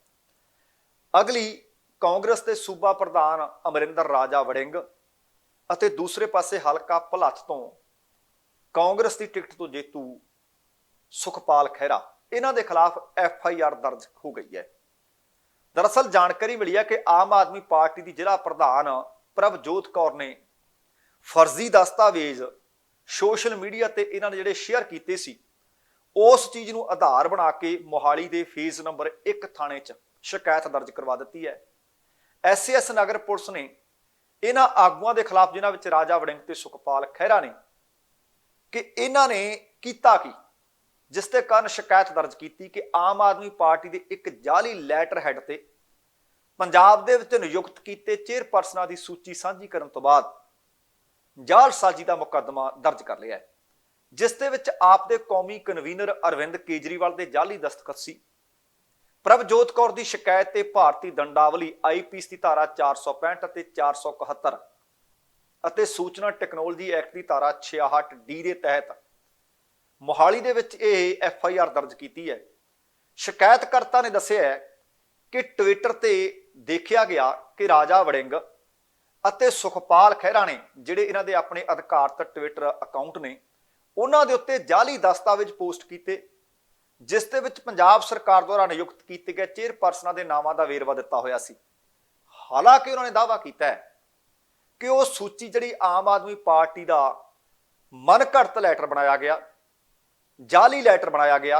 ਅਗਲੀ ਕਾਂਗਰਸ ਦੇ ਸੂਬਾ ਪ੍ਰਧਾਨ ਅਮਰਿੰਦਰ ਰਾਜਾ ਵੜਿੰਗ ਅਤੇ ਦੂਸਰੇ ਪਾਸੇ ਹਲਕਾ ਭਲੱਥ ਤੋਂ ਕਾਂਗਰਸ ਦੀ ਟਿਕਟ ਤੋਂ ਜੇਤੂ ਸੁਖਪਾਲ ਖਹਿਰਾ, ਇਹਨਾਂ ਦੇ ਖਿਲਾਫ FIR ਦਰਜ ਹੋ ਗਈ ਹੈ। ਦਰਅਸਲ ਜਾਣਕਾਰੀ ਮਿਲੀ ਹੈ ਕਿ ਆਮ ਆਦਮੀ ਪਾਰਟੀ ਦੀ ਜ਼ਿਲ੍ਹਾ ਪ੍ਰਧਾਨ ਪ੍ਰਭਜੋਤ ਕੌਰ ਨੇ ਫਰਜ਼ੀ ਦਸਤਾਵੇਜ਼ ਸੋਸ਼ਲ ਮੀਡੀਆ ਤੇ ਇਹਨਾਂ ਨੇ ਜਿਹੜੇ ਸ਼ੇਅਰ ਕੀਤੇ ਸੀ, ਉਸ ਚੀਜ਼ ਨੂੰ ਆਧਾਰ ਬਣਾ ਕੇ ਮੋਹਾਲੀ ਦੇ ਫੇਜ਼ ਨੰਬਰ 1 ਥਾਣੇ 'ਚ ਸ਼ਿਕਾਇਤ ਦਰਜ ਕਰਵਾ ਦਿੱਤੀ ਹੈ। SAS ਨਗਰ ਪੁਲਿਸ ਨੇ ਇਹਨਾਂ ਆਗੂਆਂ ਦੇ ਖਿਲਾਫ, ਜਿਨ੍ਹਾਂ ਵਿੱਚ ਰਾਜਾ ਵੜਿੰਗ ਤੇ ਸੁਖਪਾਲ ਖਹਿਰਾ ਨੇ, ਕਿ ਇਹਨਾਂ ਨੇ ਕੀਤਾ ਕੀ, ਜਿਸ ਦੇ ਕਾਰਨ ਸ਼ਿਕਾਇਤ ਦਰਜ ਕੀਤੀ ਕਿ ਆਮ ਆਦਮੀ ਪਾਰਟੀ ਦੇ ਇੱਕ ਜਾਲੀ ਲੈਟਰ ਹੈਡ ਤੇ ਪੰਜਾਬ ਦੇ ਵਿੱਚ ਨਿਯੁਕਤ ਕੀਤੇ ਚੇਅਰਪਰਸਨਾਂ ਦੀ ਸੂਚੀ ਸਾਂਝੀ ਕਰਨ ਤੋਂ ਬਾਅਦ ਜਾਲਸਾਜ਼ੀ ਦਾ ਮੁਕੱਦਮਾ ਦਰਜ ਕਰ ਲਿਆ ਹੈ, ਜਿਸ ਦੇ ਵਿੱਚ ਆਪ ਦੇ ਕੌਮੀ ਕਨਵੀਨਰ ਅਰਵਿੰਦ ਕੇਜਰੀਵਾਲ ਦੇ ਜਾਲੀ ਦਸਤਖਤ ਸੀ। ਪ੍ਰਭਜੋਤ ਕੌਰ ਦੀ ਸ਼ਿਕਾਇਤ ਤੇ ਭਾਰਤੀ ਦੰਡਾਵਲੀ IPC ਦੀ ਧਾਰਾ 465 ਅਤੇ 471 ਅਤੇ ਸੂਚਨਾ ਟੈਕਨੋਲੋਜੀ ਐਕਟ ਦੀ ਧਾਰਾ 66D ਦੇ ਤਹਿਤ ਮੋਹਾਲੀ ਦੇ ਵਿੱਚ ਇਹ FIR ਦਰਜ ਕੀਤੀ ਹੈ। ਸ਼ਿਕਾਇਤਕਰਤਾ ਨੇ ਦੱਸਿਆ ਹੈ ਕਿ ਟਵਿੱਟਰ ਤੇ ਦੇਖਿਆ ਗਿਆ ਕਿ ਰਾਜਾ ਵੜਿੰਗ ਅਤੇ ਸੁਖਪਾਲ ਖਹਿਰਾ ਨੇ, ਜਿਹੜੇ ਇਹਨਾਂ ਦੇ ਆਪਣੇ ਅਧਿਕਾਰਤ ਟਵਿੱਟਰ ਅਕਾਊਂਟ ਨੇ, ਉਹਨਾਂ ਦੇ ਉੱਤੇ ਜਾਲੀ ਦਸਤਾਵੇਜ਼ ਪੋਸਟ ਕੀਤੇ, ਜਿਸ ਦੇ ਵਿੱਚ ਪੰਜਾਬ ਸਰਕਾਰ ਦੁਆਰਾ ਨਿਯੁਕਤ ਕੀਤੇ ਗਏ ਚੇਅਰਪਰਸਨਾਂ ਦੇ ਨਾਵਾਂ ਦਾ ਵੇਰਵਾ ਦਿੱਤਾ ਹੋਇਆ ਸੀ। ਹਾਲਾਂਕਿ ਉਹਨਾਂ ਨੇ ਦਾਅਵਾ ਕੀਤਾ ਹੈ ਕਿ ਉਹ ਸੂਚੀ ਜਿਹੜੀ ਆਮ ਆਦਮੀ ਪਾਰਟੀ ਦਾ ਮਨਘੜਤ ਲੈਟਰ ਬਣਾਇਆ ਗਿਆ, ਜਾਲੀ ਲੈਟਰ ਬਣਾਇਆ ਗਿਆ,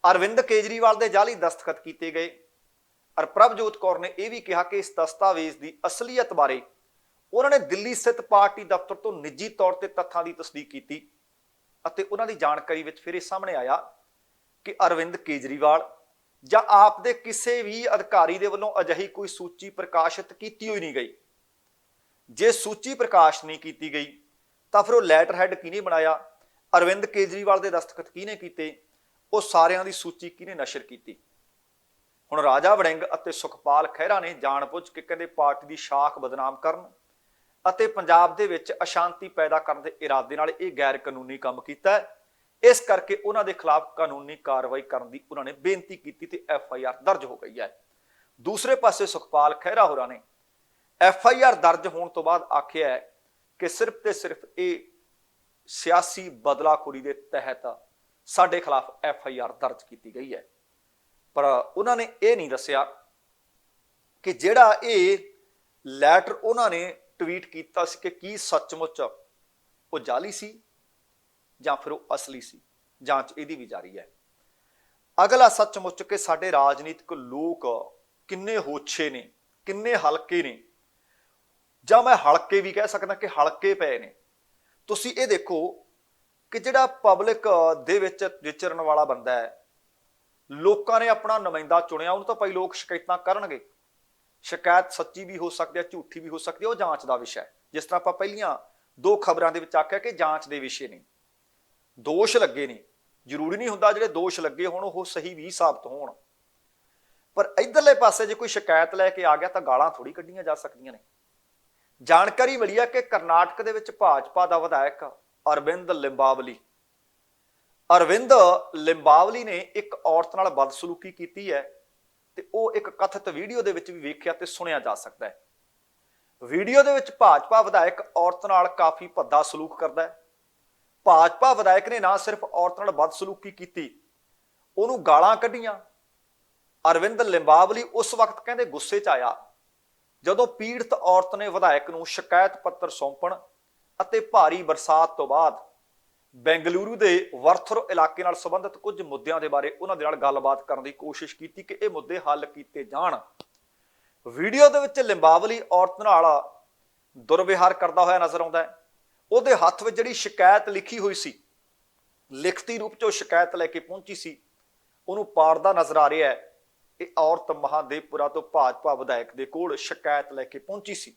ਅਰਵਿੰਦ ਕੇਜਰੀਵਾਲ ਦੇ ਜਾਲੀ ਦਸਤਖਤ ਕੀਤੇ ਗਏ। ਔਰ ਪ੍ਰਭਜੋਤ ਕੌਰ ਨੇ ਇਹ ਵੀ ਕਿਹਾ ਕਿ ਇਸ ਦਸਤਾਵੇਜ਼ ਦੀ ਅਸਲੀਅਤ ਬਾਰੇ ਉਹਨਾਂ ਨੇ ਦਿੱਲੀ ਸਥਿਤ ਪਾਰਟੀ ਦਫ਼ਤਰ ਤੋਂ ਨਿੱਜੀ ਤੌਰ ਤੇ ਤੱਥਾਂ ਦੀ ਤਸਦੀਕ ਕੀਤੀ ਅਤੇ ਉਹਨਾਂ ਦੀ ਜਾਣਕਾਰੀ ਵਿੱਚ ਫਿਰ ਇਹ ਸਾਹਮਣੇ ਆਇਆ ਕਿ ਅਰਵਿੰਦ ਕੇਜਰੀਵਾਲ ਜਾਂ ਆਪ ਦੇ ਕਿਸੇ ਵੀ ਅਧਿਕਾਰੀ ਦੇ ਵੱਲੋਂ ਅਜਿਹੀ ਕੋਈ ਸੂਚੀ ਪ੍ਰਕਾਸ਼ਿਤ ਕੀਤੀ ਹੋਈ ਨਹੀਂ ਗਈ। ਜੇ ਸੂਚੀ ਪ੍ਰਕਾਸ਼ ਨਹੀਂ ਕੀਤੀ ਗਈ ਤਾਂ ਫਿਰ ਉਹ ਲੈਟਰ ਹੈਡ ਕਿਹਨੇ ਬਣਾਇਆ, ਅਰਵਿੰਦ ਕੇਜਰੀਵਾਲ ਦੇ ਦਸਤਖਤ ਕਿਹਨੇ ਕੀਤੇ, ਉਹ ਸਾਰਿਆਂ ਦੀ ਸੂਚੀ ਕਿਹਨੇ ਨਸ਼ਰ ਕੀਤੀ। ਹੁਣ ਰਾਜਾ ਵੜਿੰਗ ਅਤੇ ਸੁਖਪਾਲ ਖਹਿਰਾ ਨੇ ਜਾਣਬੁੱਝ ਕੇ ਕਹਿੰਦੇ ਪਾਰਟੀ ਦੀ ਸ਼ਾਖ ਬਦਨਾਮ ਕਰਨ ਅਤੇ ਪੰਜਾਬ ਦੇ ਵਿੱਚ ਅਸ਼ਾਂਤੀ ਪੈਦਾ ਕਰਨ ਦੇ ਇਰਾਦੇ ਨਾਲ ਇਹ ਗੈਰ ਕਾਨੂੰਨੀ ਕੰਮ ਕੀਤਾ ਹੈ। ਇਸ ਕਰਕੇ ਉਹਨਾਂ ਦੇ ਖਿਲਾਫ ਕਾਨੂੰਨੀ ਕਾਰਵਾਈ ਕਰਨ ਦੀ ਉਹਨਾਂ ਨੇ ਬੇਨਤੀ ਕੀਤੀ ਤੇ FIR ਦਰਜ ਹੋ ਗਈ ਹੈ। ਦੂਸਰੇ ਪਾਸੇ ਸੁਖਪਾਲ ਖਹਿਰਾ ਹੋਰਾਂ ਨੇ FIR ਦਰਜ ਹੋਣ ਤੋਂ ਬਾਅਦ ਆਖਿਆ ਹੈ ਕਿ ਸਿਰਫ ਤੇ ਸਿਰਫ ਇਹ ਸਿਆਸੀ ਬਦਲਾਖੋਰੀ ਦੇ ਤਹਿਤ ਸਾਡੇ ਖਿਲਾਫ FIR ਦਰਜ ਕੀਤੀ ਗਈ ਹੈ। ਪਰ ਉਹਨਾਂ ਨੇ ਇਹ ਨਹੀਂ ਦੱਸਿਆ ਕਿ ਜਿਹੜਾ ਇਹ ਲੈਟਰ ਉਹਨਾਂ ਨੇ ਟਵੀਟ ਕੀਤਾ ਸੀ ਕਿ ਕੀ ਸੱਚਮੁੱਚ ਉਹ ਜਾਲੀ ਸੀ ਜਾਂ ਫਿਰ ਉਹ ਅਸਲੀ ਸੀ। ਜਾਂਚ ਇਹਦੀ ਵੀ ਜਾਰੀ ਹੈ। ਅਗਲਾ ਸੱਚਮੁੱਚ ਕਿ ਸਾਡੇ ਰਾਜਨੀਤਿਕ ਲੋਕ ਕਿੰਨੇ ਹੋਛੇ ਨੇ, ਕਿੰਨੇ ਹਲਕੇ ਨੇ, ਜਾਂ मैं हल्के भी कह सकदा कि हल्के पे ने। तुसीं ये देखो कि जिहड़ा पब्लिक दे विच विचरण वाला बंदा है, लोकां ने अपना नुमाइंदा चुनिया, उहनूं तां भाई लोग शिकायतां करनगे। शिकायत सच्ची भी हो सकती है, झूठी भी हो सकती है, वो जांच का विषय है। जिस तरह आपां पहलियां दो खबरां दे विच आखिया कि जांच के विषय ने, दोष लगे ने, जरूरी नहीं हुंदा जिहड़े दोष लगे होण वो सही भी साबित होण। पर इधरले पासे जे कोई शिकायत लैके आ गया तो गालां थोड़ी कड्ढीਆਂ जा सकਦੀਆਂ ने। जानकारी मिली है कि करनाटक दे विच भाजपा का विधायक अरविंद लिंबावली ने एक औरत नाल बदसलूकी की है, ते ਉਹ एक कथित वीडियो ਦੇ ਵਿੱਚ भी ਵੇਖਿਆ ਤੇ ਸੁਣਿਆ ਜਾ ਸਕਦਾ ਹੈ। वीडियो ਦੇ ਵਿੱਚ भाजपा विधायक औरत नाल काफी भद्दा सलूक करता है। भाजपा विधायक ने ना सिर्फ औरत नाल बदसलूकी की, ਉਹਨੂੰ गालां ਕੱਢੀਆਂ। अरविंद लिंबावली उस वक्त कहते गुस्से च आया जदों पीड़ित औरत ने विधायक नूं शिकायत पत्र सौंपण ਅਤੇ भारी बरसात तो बाद बेंगलुरु के वर्थर इलाके नाल संबंधित कुछ मुद्दों के बारे उन्होंने नाल गलबात करने की कोशिश की कि ये मुद्दे हल किए जाण। वीडियो दे विच लिंबावली औरत नाल दुर्व्यवहार करता हुआ नजर आता है। उहदे हत्थ विच जिहड़ी शिकायत लिखी हुई सी, लिखती रूप च शिकायत लैके पहुंची सी, उहनूं पाड़दा नजर आ रहा है। ये औरत महादेवपुरा तो भाजपा विधायक दे कोल शिकायत लैके पहुंची सी,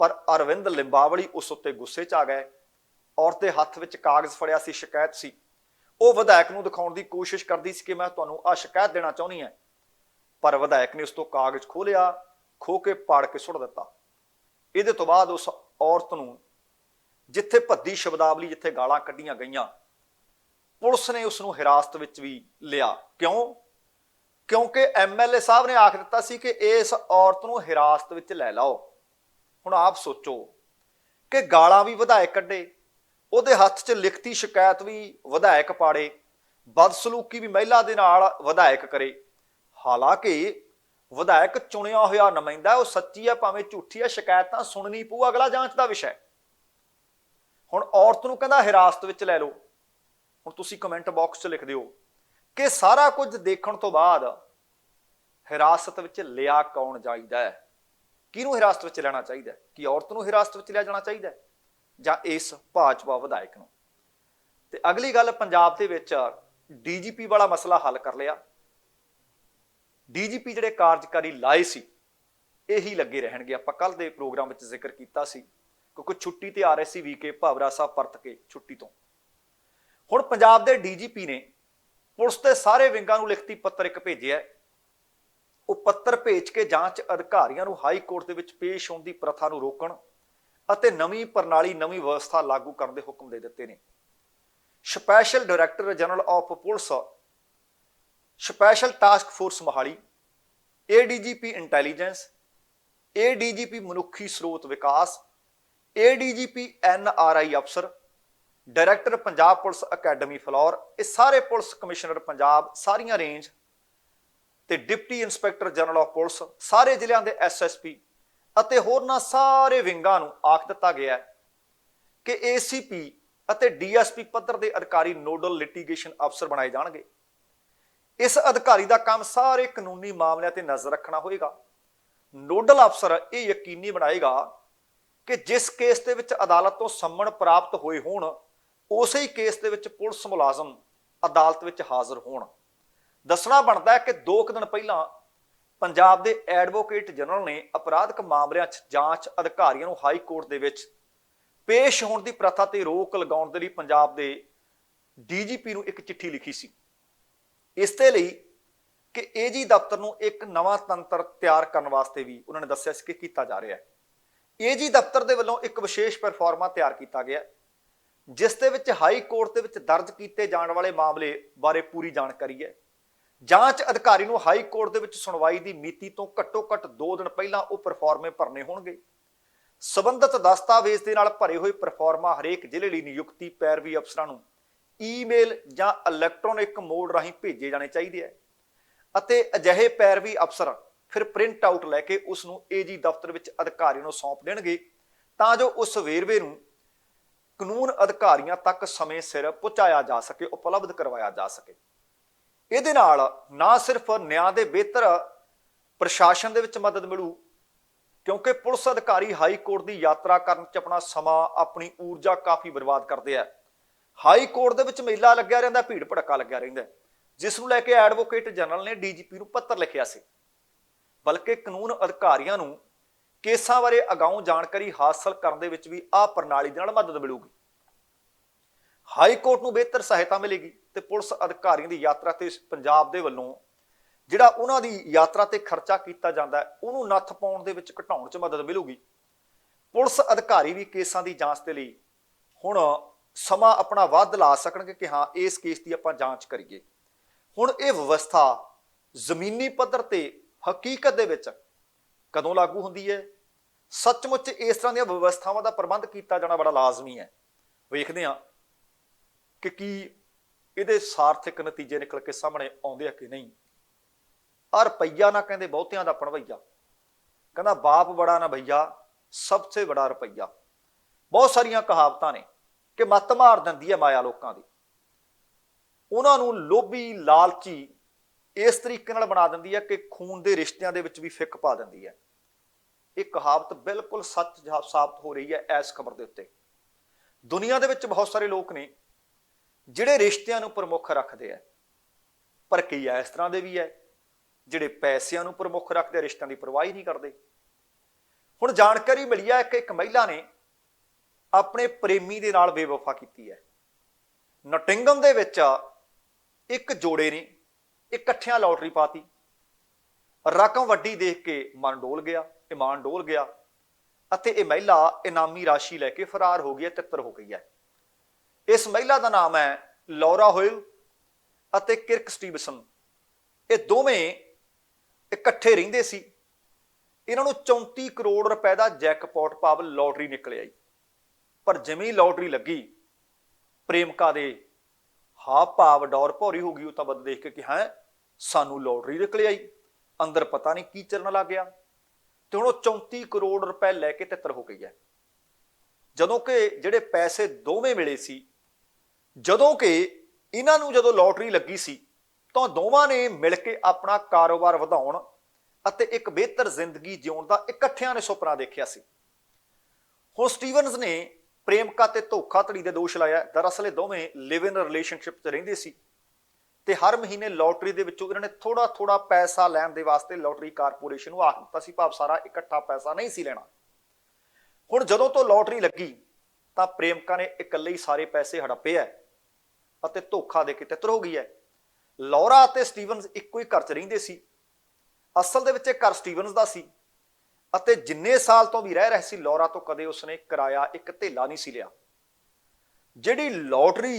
पर अरविंद लिंबावली उस उत्ते गुस्से च आ गए। औरत के हत्थ विच कागज़ फड़िया सी, शिकायत सी, वो विधायक नूं दिखाउण दी कोशिश करदी सी कि मैं तुहानूं आ शिकायत देना चाहुंदी है, पर विधायक ने उस तो कागज़ खोलिया, खो के पाड़ के सुट दिता। इहदे तो बाद उस औरत नूं जिथे भद्दी शब्दावली, जिथे गालां कड्ढीਆਂ गईयां, पुलिस ने उसनूं हिरासत विच भी लिया। क्यों? क्योंकि MLA साहब ने आख दिता सी कि इस औरत नूं हिरासत विच लै लाओ। हुण आप सोचो कि गालां भी विधायक कड्ढे, ਉਹਦੇ हत्थ च लिखती शिकायत भी विधायक पाड़े, बदसलूकी भी महिला दे नाल विधायक करे। हालांकि विधायक चुनिया होया नुमाइंदा, वो सच्ची है भावें झूठी है, शिकायत तां सुननी पऊ, अगला जांच का विषय। हुण औरत नूं कहंदा हिरासत विच लै लो। हुण तुसीं कमेंट बॉक्स च लिख दिओ कि सारा कुछ देखण तो बाद हिरासत विच लिया कौन जाईदा है, किहनूं हिरासत विच लैणा चाहीदा है, कि औरत नूं हिरासत विच लिया जाना चाहीदा है ਜਾਂ इस भाजपा विधायक नूं। ते अगली गल, पंजाब दे विच DGP वाला मसला हल कर लिया। DGP जिहड़े कार्यकारी लाए सी यही लगे रहणगे। आपां कल दे प्रोग्राम विच जिक्र कीता सी, क्योंकि छुट्टी ते आ रहे सी VK भावरा साहब परत के छुट्टी तो। हुण पंजाब दे DGP ने पुलिस दे सारे विंगां नूं लिखती पत्र एक भेजिआ। वो पत्र भेज के जांच अधिकारियों नूं हाई कोर्ट दे विच पेश होण दी प्रथा नूं रोकण ਅਤੇ ਨਵੀਂ ਪ੍ਰਣਾਲੀ, ਨਵੀਂ ਵਿਵਸਥਾ ਲਾਗੂ ਕਰਨ ਦੇ ਹੁਕਮ ਦੇ ਦਿੱਤੇ ਨੇ। Special director general of police, special task force Mohali, ADGP intelligence, ADGP ਮਨੁੱਖੀ ਸਰੋਤ ਵਿਕਾਸ, ADGP NRI ਅਫਸਰ, director Punjab police academy Phillaur, ਇਹ ਸਾਰੇ ਪੁਲਿਸ ਕਮਿਸ਼ਨਰ ਪੰਜਾਬ, ਸਾਰੀਆਂ ਰੇਂਜ ਤੇ deputy inspector general of police, ਸਾਰੇ ਜ਼ਿਲ੍ਹਿਆਂ ਦੇ SSP ਅਤੇ ਹੋਰਨਾਂ ਸਾਰੇ ਵਿੰਗਾਂ ਨੂੰ ਆਖ ਦਿੱਤਾ ਗਿਆ ਕਿ ACP ਅਤੇ DSP ਪੱਧਰ ਦੇ ਅਧਿਕਾਰੀ ਨੋਡਲ ਲਿਟੀਗੇਸ਼ਨ ਅਫਸਰ ਬਣਾਏ ਜਾਣਗੇ। ਇਸ ਅਧਿਕਾਰੀ ਦਾ ਕੰਮ ਸਾਰੇ ਕਾਨੂੰਨੀ ਮਾਮਲਿਆਂ ਤੇ ਨਜ਼ਰ ਰੱਖਣਾ ਹੋਏਗਾ। ਨੋਡਲ ਅਫਸਰ ਇਹ ਯਕੀਨੀ ਬਣਾਏਗਾ ਕਿ ਜਿਸ ਕੇਸ ਦੇ ਵਿੱਚ ਅਦਾਲਤ ਤੋਂ ਸੰਮਣ ਪ੍ਰਾਪਤ ਹੋਏ ਹੋਣ, ਉਸੇ ਹੀ ਕੇਸ ਦੇ ਵਿੱਚ ਪੁਲਿਸ ਮੁਲਾਜ਼ਮ ਅਦਾਲਤ ਵਿੱਚ ਹਾਜ਼ਰ ਹੋਣ। ਦੱਸਣਾ ਬਣਦਾ ਹੈ ਕਿ 2 ਦਿਨ ਪਹਿਲਾਂ पंजाब के एडवोकेट जनरल ने अपराधक मामलों जांच अधिकारियों हाई कोर्ट के पेश होने की प्रथा ते रोक लगाने के लिए पंजाब के DGP नूं एक चिट्ठी लिखी सी। इसते लई कि AG दफ्तर नूं एक नवा तंत्र तैयार करने वास्ते भी उन्होंने दस्सिया सी कि कीता जा रहा है। AG दफ्तर के वल्लों एक विशेष परफॉर्मा तैयार किया गया, जिस दे विच हाई कोर्ट के दर्ज किए जाने वाले मामले बारे पूरी जानकारी है। जांच अधिकारी नूं हाई कोर्ट दे विच सुनवाई की मिति तो घट्टो घट्ट 2 दिन पहलां वो परफॉर्मे भरने होणगे। संबंधित दस्तावेज के नाल भरे हुए परफॉर्मा हरेक जिले लई नियुक्ति पैरवी अफसरां नूं ईमेल जां इलैक्ट्रॉनिक मोड राहीं भेजे जाने चाहिए है, अते अजिहे पैरवी अफसर फिर प्रिंट आउट लैके उसनूं AG दफ्तर विच अधिकारी नूं सौंप देणगे तां जो उस वेरवे नूं कानून अधिकारियों तक समय सिर पहुँचाया जा सके, उपलब्ध करवाया जा सके। ਇਹਦੇ ਨਾਲ ਨਾ ਸਿਰਫ ਨਿਆਂ ਦੇ ਬਿਹਤਰ ਪ੍ਰਸ਼ਾਸਨ ਦੇ ਵਿੱਚ ਮਦਦ ਮਿਲੂ, क्योंकि पुलिस अधिकारी हाई कोर्ट की यात्रा करने च अपना समा अपनी ऊर्जा काफ़ी बर्बाद करते हैं। हाई कोर्ट दे विच मेला लग्या रहिंदा, भीड़ भड़का लग्या रहिंदा, जिस नूं लैके एडवोकेट जनरल ने डीजीपी नूं पत्र लिखिया सी। बल्कि कानून अधिकारियों नूं केसां बारे अगाऊं जानकारी हासिल करने दे विच भी आ प्रणाली दे नाल मदद मिलूगी। हाई कोर्ट नूं बेहतर सहायता मिलेगी ते पुलिस अधिकारियों की यात्रा ते पंजाब दे वल्लों जिहड़ा उन्हां दी यात्रा ते खर्चा कीता जांदा है उहनूं नत्थ पाउण दे विच घटाउण च मदद मिलूगी। पुलिस अधिकारी भी केसां दी जांच दे लई हुण समा अपना वध ला सकणगे कि हाँ इस केस की आपां जांच करिए। हुण इह व्यवस्था जमीनी पद्धर ते हकीकत दे विच कदों लागू हुंदी है? सचमुच इस तरह दी व्यवस्थावां दा प्रबंध किया जाना बड़ा लाजमी है। वेखदे हां कि की इहदे सार्थक नतीजे निकल के सामने आउंदे आ कि नहीं। आ रुपईया ना कहते बहुतियां दा भणवैया, कहना बाप बड़ा ना भैया सबसे बड़ा रुपईया। बहुत सारिया कहावतां ने कि मत मार दिंदी है माया लोकां दी, उन्हां नूं लोभी लालची इस तरीके नाल बना दिंदी है कि खून के रिश्तियां दे विच भी फिक पा दिंदी है। एक कहावत बिल्कुल सच साबित हो रही है इस खबर के उत्ते। दुनिया दे विच बहुत सारे लोग ने जिहड़े रिश्तियां नूं प्रमुख रखते हैं, पर कई इस तरह के भी है जिहड़े पैसिਆਂ नूं प्रमुख रखते रिश्तियां की परवाह ही नहीं करते। हुण जानकारी मिली है कि एक महिला ने अपने प्रेमी दे नाल बेवफा की है। नटिंगम दे विच एक जोड़े ने इकट्ठियां लॉटरी पाती, रकम वड्डी देख के मन डोल गया, ईमान डोल गया अते यह महिला इनामी राशि लैके फरार हो गई है, तितर हो गई है। इस महिला का नाम है लौरा होयल अते किर्क स्टीवसन। ये दोवें इकट्ठे रहिंदे सी। इन्हां नूं 34 करोड़ रुपए का जैकपॉट भाव लॉटरी निकल आई। पर जिवें ही लॉटरी लगी प्रेमिका दे हाव भाव डौर भौरी हो गई। वो तो बद देख के कि है सानू लॉटरी निकल आई, अंदर पता नहीं की चलन लग गया। तो हुण 34 करोड़ रुपए लैके तितर हो गई है। जदों कि जिहड़े पैसे दोवें मिले सी, जदों कि इन्हां नूं जदों लॉटरी लगी सी तो दोवां ने मिल के अपना कारोबार वधाउण अते एक बेहतर जिंदगी जीउण दा इकट्ठियां ने सुपना देखिया सी। हुण स्टीवनस ने प्रेमिका ते धोखाधड़ी के दोष लाया। दरअसल ये दोवें लिव इन रिलेशनशिप च रहिंदे सी ते हर महीने लॉटरी दे विचों इन्हां ने थोड़ा थोड़ा पैसा लैण दे वास्ते लॉटरी कारपोरेशन नूं आख दित्ता सी, भाव सारा इकट्ठा पैसा नहीं सी लेना। हुण जदों तो लॉटरी लगी तां प्रेमिका ने इकल्ले ही सारे पैसे हड़प्पे है अते धोखा दे के तितर हो गई है। लौरा अते स्टीवनस इक्को ही घर च रहिंदे सी। असल दे विच घर स्टीवनस दा सी अते जिन्ने साल तो भी रह रहे सी लौरा तो कदे उसने किराया एक धेला नहीं सी लिया। जिहड़ी लॉटरी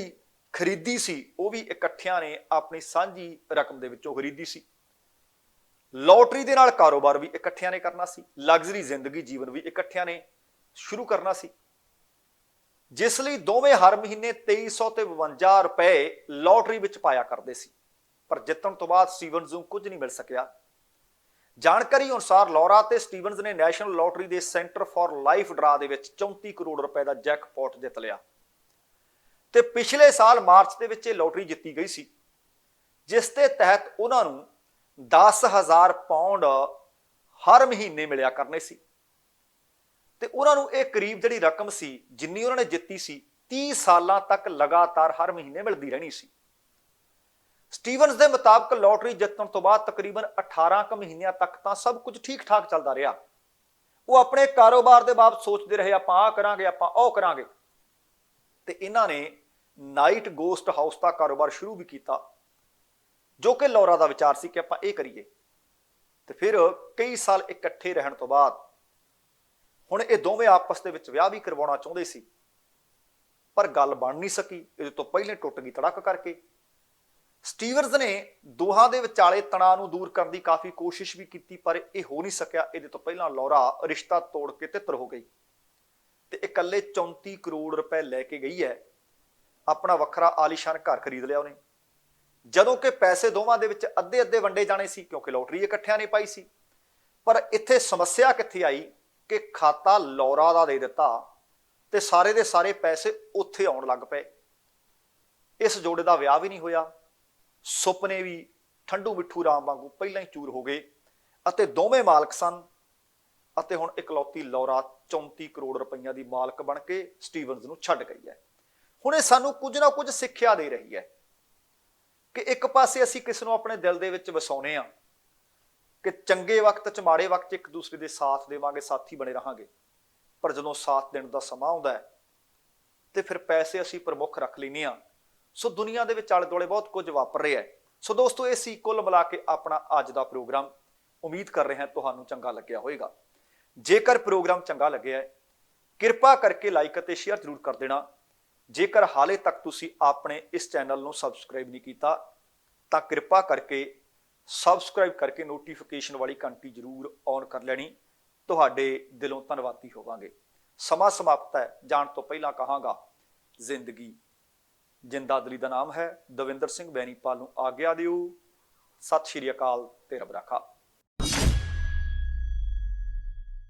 खरीदी सी वो भी इकट्ठियां ने अपनी सांझी रकम दे विचों खरीदी सी। लॉटरी दे नाल कारोबार भी इकट्ठियां ने करना सी, लग्जरी जिंदगी जीवन भी इकट्ठियां ने शुरू करना सी, जिस लई दोवें हर महीने 2352 रुपए लॉटरी विच पाया करते सी। पर जितण तो बाद स्टीवनस नूं कुछ नहीं मिल सकिया। जानकारी अनुसार लौरा ते स्टीवनस ने नैशनल लॉटरी के सेंटर फॉर लाइफ ड्रा दे विच 34 करोड़ रुपए का जैकपॉट जित लिया ते पिछले साल मार्च दे विच लॉटरी जित्ती गई सी, जिस दे तहत उन्हां नूं 10,000 पाउंड हर महीने मिलिया करने सी ते उन्हां नूं इह करीब जिहड़ी रकम सी जिन्नी उन्हां ने जित्ती सी 30 सालां तक लगातार हर महीने मिलदी रहनी सी। स्टीवनस के मुताबिक लॉटरी जितने तो बाद तकरीबन 18 महीनों तक तो सब कुछ ठीक ठाक चलता रहा। वो अपने कारोबार के बाबत सोचते रहे आप आ करांगे आप ओ करांगे ते इन्हां ने नाइट गोस्ट हाउस का कारोबार शुरू भी किया, जो कि लौरा का विचार सी कि आप ये करिए। तो फिर कई साल इकट्ठे रहने तो बाद हुण ये दोवें आपस दे विच विआह भी करवाउणा चाहुंदे सी, पर गल बन नहीं सकी। इहदे तो पहले टुट गई तड़क करके। स्टीवनस ने दोहां दे विचाले तणाव नूं दूर करने की काफ़ी कोशिश भी की, पर यह हो नहीं सकिया। इहदे तो पहला लौरा रिश्ता तोड़ के तितर हो गई ते इकल्ले 34 करोड़ रुपए लैके गई है। अपना वखरा आलीशान घर खरीद लिया उन्हें, जदों कि पैसे दोवां दे विच अद्धे अद्धे वंडे जाने सी क्योंकि लॉटरी इकट्ठियां ने पाई सी। पर इत्थे समस्या कित्थे आई कि खाता लौरा दा दे दिता ते सारे दे सारे पैसे उत्थे आउण लग पे। इस जोड़े का विआह भी नहीं होया, सुपने भी ठंडू मिठू राम वांगू पहला ही चूर हो गए अते दोवें मालक सन ਅਤੇ ਹੁਣ ਇਕਲੌਤੀ ਲੌਰਾ 34 ਕਰੋੜ ਰੁਪਈਆ ਦੀ ਮਾਲਕ ਬਣ ਕੇ ਸਟੀਵਨਜ਼ ਨੂੰ ਛੱਡ ਗਈ ਹੈ। ਹੁਣ ਇਹ ਸਾਨੂੰ ਕੁਝ ਨਾ ਕੁਝ ਸਿੱਖਿਆ ਦੇ ਰਹੀ ਹੈ ਕਿ ਇੱਕ ਪਾਸੇ ਅਸੀਂ ਕਿਸ ਨੂੰ ਆਪਣੇ ਦਿਲ ਦੇ ਵਿੱਚ ਵਸਾਉਨੇ ਆ ਕਿ ਚੰਗੇ ਵਕਤ 'ਚ ਮਾੜੇ ਵਕਤ 'ਚ ਇੱਕ ਦੂਸਰੇ ਦੇ ਸਾਥ ਦੇਵਾਂਗੇ, ਸਾਥੀ ਬਣੇ ਰਹਾਂਗੇ, ਪਰ ਜਦੋਂ ਸਾਥ ਦੇਣ ਦਾ ਸਮਾਂ ਆਉਂਦਾ ਹੈ ਤੇ ਫਿਰ ਪੈਸੇ ਅਸੀਂ ਪ੍ਰਮੁੱਖ ਰੱਖ ਲੈਂਦੇ ਹਾਂ। ਸੋ ਦੁਨੀਆ ਦੇ ਵਿੱਚ ਆਲੇ ਦੁਆਲੇ ਬਹੁਤ ਕੁਝ ਵਾਪਰ ਰਿਹਾ ਹੈ। ਸੋ ਦੋਸਤੋ, ਇਹ ਸੀ ਕੁੱਲ ਮਿਲਾ ਕੇ ਆਪਣਾ ਅੱਜ ਦਾ ਪ੍ਰੋਗਰਾਮ। ਉਮੀਦ ਕਰ ਰਹੇ ਹਾਂ ਤੁਹਾਨੂੰ ਚੰਗਾ ਲੱਗਿਆ ਹੋਵੇਗਾ। ਜੇਕਰ ਪ੍ਰੋਗਰਾਮ ਚੰਗਾ ਲੱਗਿਆ ਹੈ, ਕਿਰਪਾ ਕਰਕੇ ਲਾਈਕ ਅਤੇ ਸ਼ੇਅਰ ਜ਼ਰੂਰ ਕਰ ਦੇਣਾ। ਜੇਕਰ ਹਾਲੇ ਤੱਕ ਤੁਸੀਂ ਆਪਣੇ ਇਸ ਚੈਨਲ ਨੂੰ ਸਬਸਕ੍ਰਾਈਬ ਨਹੀਂ ਕੀਤਾ ਤਾਂ ਕਿਰਪਾ ਕਰਕੇ ਸਬਸਕ੍ਰਾਈਬ ਕਰਕੇ ਨੋਟੀਫਿਕੇਸ਼ਨ ਵਾਲੀ ਘੰਟੀ ਜ਼ਰੂਰ ਔਨ ਕਰ ਲੈਣੀ। ਤੁਹਾਡੇ ਦਿਲੋਂ ਧੰਨਵਾਦੀ ਹੋਵਾਂਗੇ। ਸਮਾਂ ਸਮਾਪਤ ਹੈ, ਜਾਣ ਤੋਂ ਪਹਿਲਾਂ ਕਹਾਂਗਾ, ਜ਼ਿੰਦਗੀ ਜਿੰਦਾਦਲੀ ਦਾ ਨਾਮ ਹੈ। ਦਵਿੰਦਰ ਸਿੰਘ ਬੈਣੀਪਾਲ ਨੂੰ ਆਗਿਆ ਦਿਓ। ਸਤਿ ਸ਼੍ਰੀ ਅਕਾਲ ਤੇ ਰੱਬ ਰਾਖਾ।